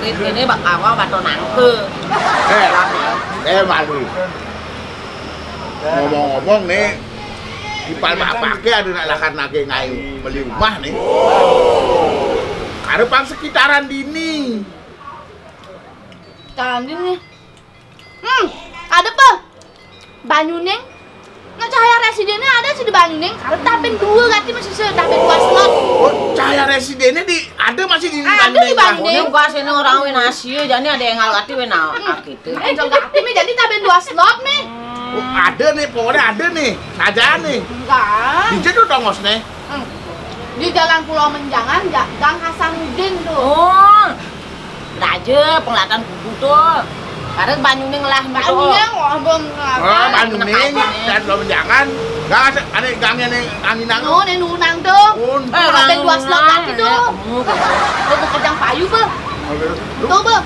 ngerit ini bak awal bato nangke. Malu. Ngomong-ngomong nih, di Palma pakai ada nak lakan nage ngayu beli rumah nih. Ada pang sekitaran dini. Sekitaran dini. Ada apa? Banyuning. Nah cahaya residennya ada sih di Banyuning. Karena tapin dua ganti masih tapin 2 slot. Oh, cahaya residennya ada masih di Ada di Banyuning. Ini gua sini orang wenasi jadi ada yang ngalati wenau gitu. Angel gati mi jadi tapin 2 slot mi. Oh, ada nih, pokoknya ada nih. Saja nih. Enggak. Di situ tongos nih. Di Jalan Pulau Menjangan, Gang Hasanuddin tuh. Oh. Raja penglihatan kudu tuh. Karena Banyuning lah Banyuning wah belum. Oh, Banyuning dan lo jangan. Enggak ada gangnya nih angin nang. Oh, nih nunang tuh. Tapin 2 slot lagi tuh. Tuh kejang payu, Be. Tuh, Be.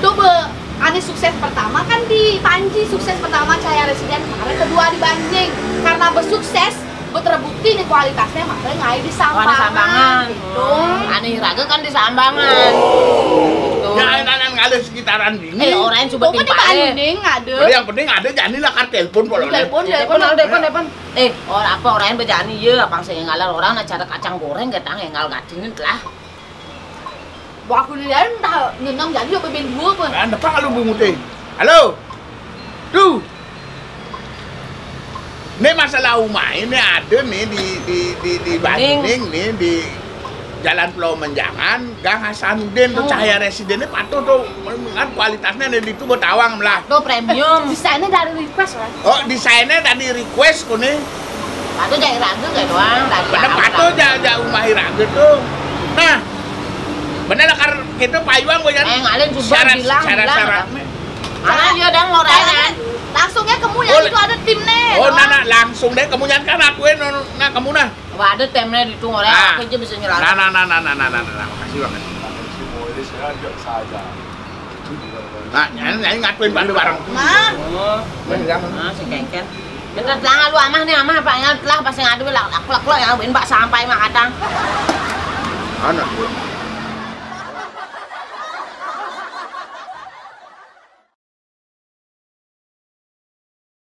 Tuh, Be. Ane sukses pertama kan di Panji, sukses pertama Cahaya Residen, kemarin kedua di Banjing. Karena bersukses, terbukti nih kualitasnya, makanya ngai di Sambangan. Gitu. Ane Raga kan di Sambangan. Ya, anak ngalir sekitaran dini. Orang coba di Banyuning ada. Yang penting ada jani lah kar telepon kalau Telepon. Orang apa orang yang berjani ya, apa saya ngalar orang acara kacang goreng ketang ngal gadingin lah. Wah, aku di dalam entah nyenang jadi apa ben dua pun. Anda apa kalau bungut teh? Halo, tuh. Ini masalah rumah ini ada nih di Banyuning nih di Jalan Pulau Menjangan, Gang Hasanuddin tuh Cahaya Residennya patuh tuh, kan kualitasnya dari itu bertawang lah. Tuh premium. Desainnya dari request kan? Oh, desainnya dari request kok nih. Patuh jadi ragu kayak doang. Bener patuh jauh rumah ragu tuh. Nah. Bener kan itu payuang gue jadi. Ngalen juga bilang. Mana dia dan ngorenan. Langsungnya kamu yang itu ada timnya. Oh, nana langsung deh kamu kan aku nah kamu nah. Wah, ada timnya itu ngorek aku aja bisa nyerah. Nah, makasih banget. Nah, nyanyi ngakuin bantu bareng. Nah. Nah, si kengken. Bentar telah lu amah nih amah apa yang telah pas ngadu lah lak yang ben bak sampai mah kadang. Ana.